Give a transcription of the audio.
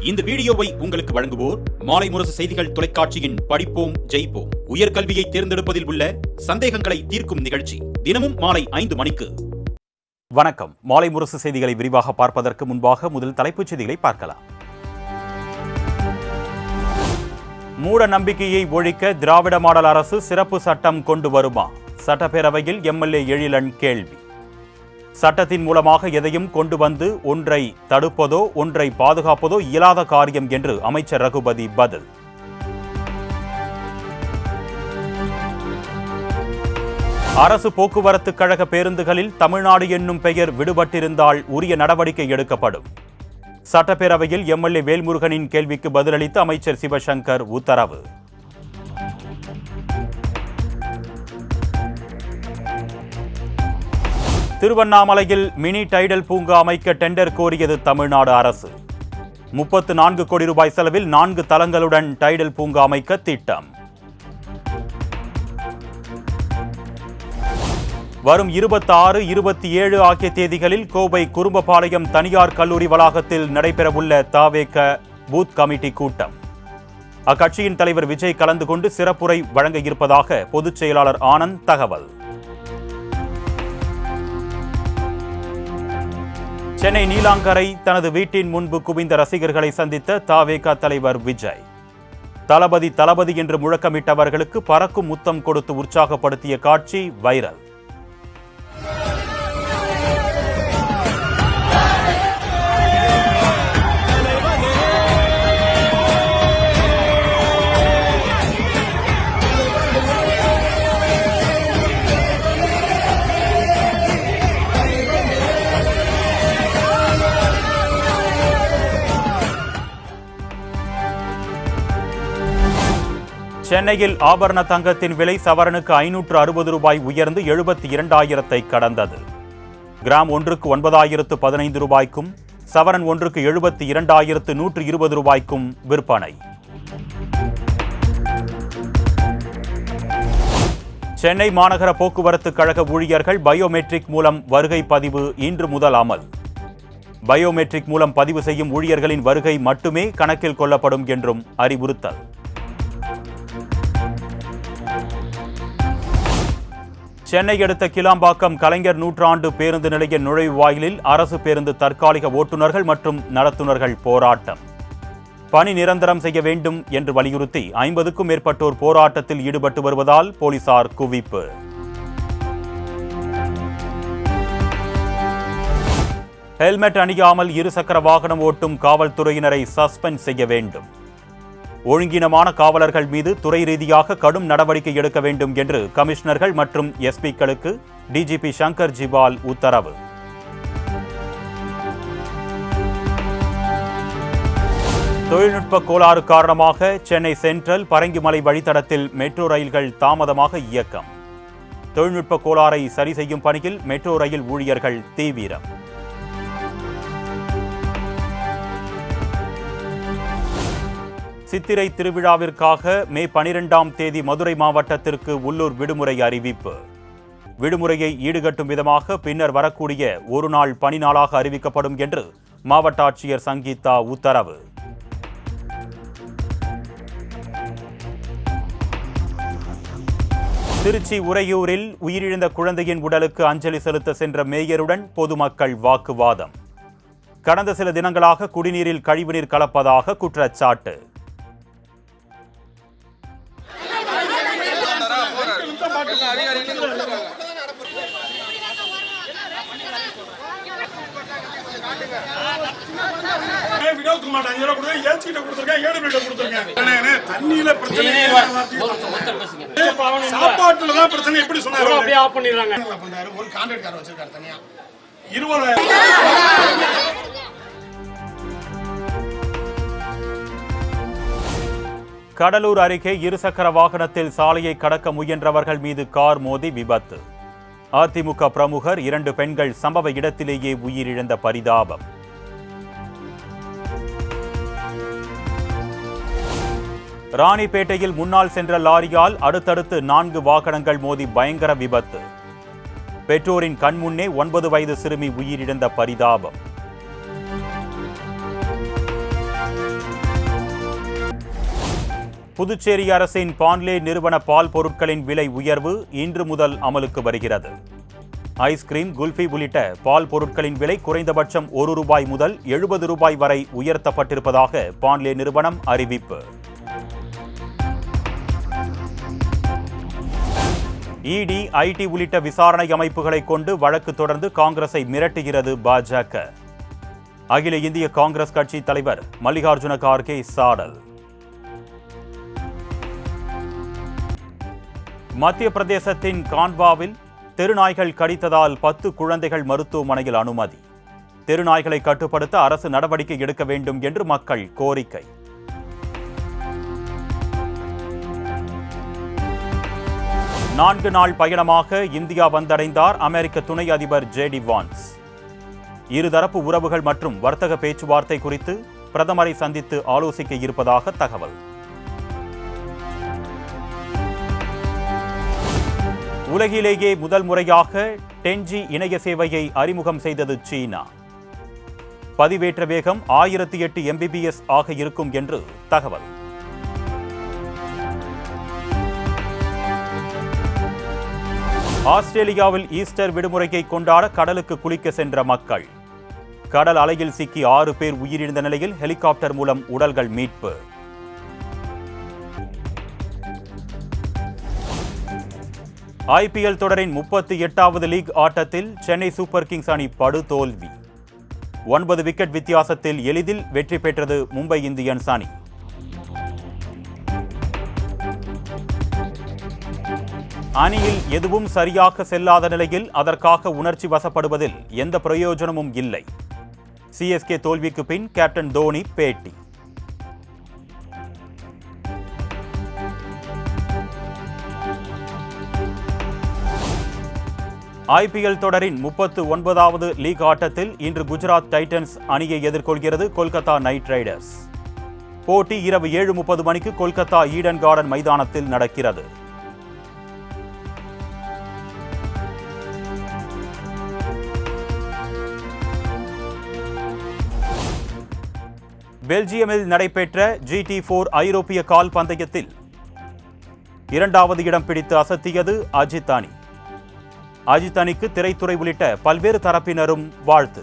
இந்த வீடியோவை உங்களுக்கு வழங்குவோர் மாலை முரசு செய்திகள் தொலைக்காட்சியின் படிப்போம் ஜெயிப்போம் உயர்கல்வியை தேர்ந்தெடுப்பதில் உள்ள சந்தேகங்களை தீர்க்கும் நிகழ்ச்சி தினமும் மாலை 5 மணிக்கு. வணக்கம். மாலை முரசு செய்திகளை விரிவாக பார்ப்பதற்கு முன்பாக முதல் தலைப்புச் செய்திகளை பார்க்கலாம். மூட நம்பிக்கையை ஒழிக்க திராவிட மாடல் அரசு சிறப்பு சட்டம் கொண்டு வருமா? சட்டப்பேரவையில் எம்எல்ஏ எழிலன் கேள்வி. சட்டத்தின் மூலமாக எதையும் கொண்டு வந்து ஒன்றை தடுப்பதோ ஒன்றை பாதுகாப்பதோ இயலாத காரியம் என்று அமைச்சர் ரகுபதி பதில். அரசு போக்குவரத்து கழக பேருந்துகளில் தமிழ்நாடு என்னும் பெயர் விடுபட்டிருந்தால் உரிய நடவடிக்கை எடுக்கப்படும். சட்டப்பேரவையில் எம்எல்ஏ வேல்முருகனின் கேள்விக்கு பதிலளித்த அமைச்சர் சிவசங்கர் உத்தரவு. திருவண்ணாமலையில் மினி டைடல் பூங்கா அமைக்க டெண்டர் கோரியது தமிழ்நாடு அரசு. 34 கோடி ரூபாய் செலவில் 4 தளங்களுடன் டைடல் பூங்கா அமைக்க திட்டம். வரும் 26, 27 ஆகிய தேதிகளில் கோவை குறும்பபாளையம் தனியார் கல்லூரி வளாகத்தில் நடைபெறவுள்ள தவேக பூத் கமிட்டி கூட்டம். அக்கட்சியின் தலைவர் விஜய் கலந்து கொண்டு சிறப்புரை வழங்க இருப்பதாக பொதுச் செயலாளர் ஆனந்த் தகவல். சென்னை நீலாங்கரை தனது வீட்டின் முன்பு குவிந்த ரசிகர்களை சந்தித்த தவேக தலைவர் விஜய். தளபதி தளபதி என்று முழக்கமிட்டவர்களுக்கு பறக்கும் முத்தம் கொடுத்து உற்சாகப்படுத்திய காட்சி வைரல். சென்னையில் ஆபரண தங்கத்தின் விலை சவரனுக்கு 560 ரூபாய் உயர்ந்து 72,000 கடந்தது. கிராம் ஒன்றுக்கு 9,015 ரூபாய்க்கும் சவரன் ஒன்றுக்கு 72,120 ரூபாய்க்கும் விற்பனை. சென்னை மாநகர போக்குவரத்து கழக ஊழியர்கள் பயோமெட்ரிக் மூலம் வருகை பதிவு இன்று முதல் அமல். பயோமெட்ரிக் மூலம் பதிவு செய்யும் ஊழியர்களின் வருகை மட்டுமே கணக்கில் கொள்ளப்படும் என்றும் அறிவுறுத்தல். சென்னை அடுத்த கிளாம்பாக்கம் கலைஞர் நூற்றாண்டு பேருந்து நிலைய நுழைவாயிலில் அரசு பேருந்து தற்காலிக ஓட்டுநர்கள் மற்றும் நடத்துனர்கள் போராட்டம். பணி நிரந்தரம் செய்ய வேண்டும் என்று வலியுறுத்தி 50க்கும் மேற்பட்டோர் போராட்டத்தில் ஈடுபட்டு வருவதால் போலீசார் குவிப்பு. ஹெல்மெட் அணியாமல் இருசக்கர வாகனம் ஓட்டும் காவல்துறையினரை சஸ்பெண்ட் செய்ய வேண்டும். ஒழுங்கீனமான காவலர்கள் மீது துறை ரீதியாக கடும் நடவடிக்கை எடுக்க வேண்டும் என்று கமிஷனர்கள் மற்றும் எஸ்பிக்களுக்கு டிஜிபி சங்கர் ஜிவால் உத்தரவு. தொழில்நுட்ப கோளாறு காரணமாக சென்னை சென்ட்ரல் பரங்கிமலை வழித்தடத்தில் மெட்ரோ ரயில்கள் தாமதமாக இயக்கம். தொழில்நுட்ப கோளாறை சரி செய்யும் பணியில் மெட்ரோ ரயில் ஊழியர்கள் தீவிரம். சித்திரை திருவிழாவிற்காக மே 12ஆம் தேதி மதுரை மாவட்டத்திற்கு உள்ளூர் விடுமுறை அறிவிப்பு. விடுமுறையை ஈடுகட்டும் விதமாக பின்னர் வரக்கூடிய ஒரு நாள் பணி நாளாக அறிவிக்கப்படும் என்று மாவட்ட ஆட்சியர் சங்கீதா உத்தரவு. திருச்சி உறையூரில் உயிரிழந்த குழந்தையின் உடலுக்கு அஞ்சலி செலுத்த சென்ற மேயருடன் பொதுமக்கள் வாக்குவாதம். கடந்த சில தினங்களாக குடிநீரில் கழிவுநீர் கலப்பதாக குற்றச்சாட்டு. கடலூர் அருகே இருசக்கர வாகனத்தில் சாலையை கடக்க முயன்றவர்கள் மீது கார் மோதி விபத்து. அதிமுக பிரமுகர் 2 பெண்கள் சம்பவ இடத்திலேயே உயிரிழந்த பரிதாபம். ராணிப்பேட்டையில் முன்னால் சென்ற லாரியால் அடுத்தடுத்து 4 வாகனங்கள் மோதி பயங்கர விபத்து. பெற்றோரின் கண்முன்னே 9 வயது சிறுமி உயிரிழந்த பரிதாபம். புதுச்சேரி அரசின் பான்லே நிறுவன பால் பொருட்களின் விலை உயர்வு இன்று முதல் அமலுக்கு வருகிறது. ஐஸ்கிரீம், குல்ஃபி உள்ளிட்ட பால் பொருட்களின் விலை குறைந்தபட்சம் ₹1 முதல் ₹70 வரை உயர்த்தப்பட்டிருப்பதாக பான்லே நிறுவனம் அறிவிப்பு. இடி, ஐடி உள்ளிட்ட விசாரணை அமைப்புகளை கொண்டு வழக்கு தொடர்ந்து காங்கிரஸை மிரட்டுகிறது பாஜக. அகில இந்திய காங்கிரஸ் கட்சி தலைவர் மல்லிகார்ஜுன கார்கே சாடல். மத்திய பிரதேசத்தின் கான்வாவில் தெருநாய்கள் கடித்ததால் 10 குழந்தைகள் மருத்துவமனையில் அனுமதி. தெருநாய்களை கட்டுப்படுத்த அரசு நடவடிக்கை எடுக்க வேண்டும் என்று மக்கள் கோரிக்கை. நான்கு நாள் பயணமாக இந்தியா வந்தடைந்தார் அமெரிக்க துணை அதிபர் ஜே.டி. வான்ஸ். இருதரப்பு உறவுகள் மற்றும் வர்த்தக பேச்சுவார்த்தை குறித்து பிரதமரை சந்தித்து ஆலோசிக்க இருப்பதாக தகவல். உலகிலேயே முதல் முறையாக 10G இணைய சேவையை அறிமுகம் செய்தது சீனா. பதிவேற்ற வேகம் 1008 Mbps ஆக இருக்கும் என்று தகவல். ஆஸ்திரேலியாவில் ஈஸ்டர் விடுமுறையை கொண்டாட கடலுக்கு குளிக்க சென்ற மக்கள். கடல் அலையில் சிக்கி 6 பேர் உயிரிழந்த நிலையில் ஹெலிகாப்டர் மூலம் உடல்கள் மீட்பு. IPL தொடரின் 38வது லீக் ஆட்டத்தில் சென்னை சூப்பர் கிங்ஸ் அணி படுதோல்வி. 9 விக்கெட் வித்தியாசத்தில் எளிதில் வெற்றி பெற்றது மும்பை இந்தியன்ஸ் அணி. அணியில் எதுவும் சரியாக செல்லாத நிலையில் அதற்காக உணர்ச்சி வசப்படுவதில் எந்த பிரயோஜனமும் இல்லை. CSK தோல்விக்கு பின் கேப்டன் தோனி பேட்டி. IPL தொடரின் 39வது லீக் ஆட்டத்தில் இன்று குஜராத் டைட்டன்ஸ் அணியை எதிர்கொள்கிறது கொல்கத்தா நைட் ரைடர்ஸ். போட்டி இரவு 7:30 மணிக்கு கொல்கத்தா ஈடன் கார்டன் மைதானத்தில் நடக்கிறது. பெல்ஜியமில் நடைபெற்ற GT4 ஐரோப்பிய கால் பந்தயத்தில் 2வது இடம் பிடித்து அசத்தியது அஜித் அணி. அஜித் அணிக்கு திரைத்துறை உள்ளிட்ட பல்வேறு தரப்பினரும் வாழ்த்து.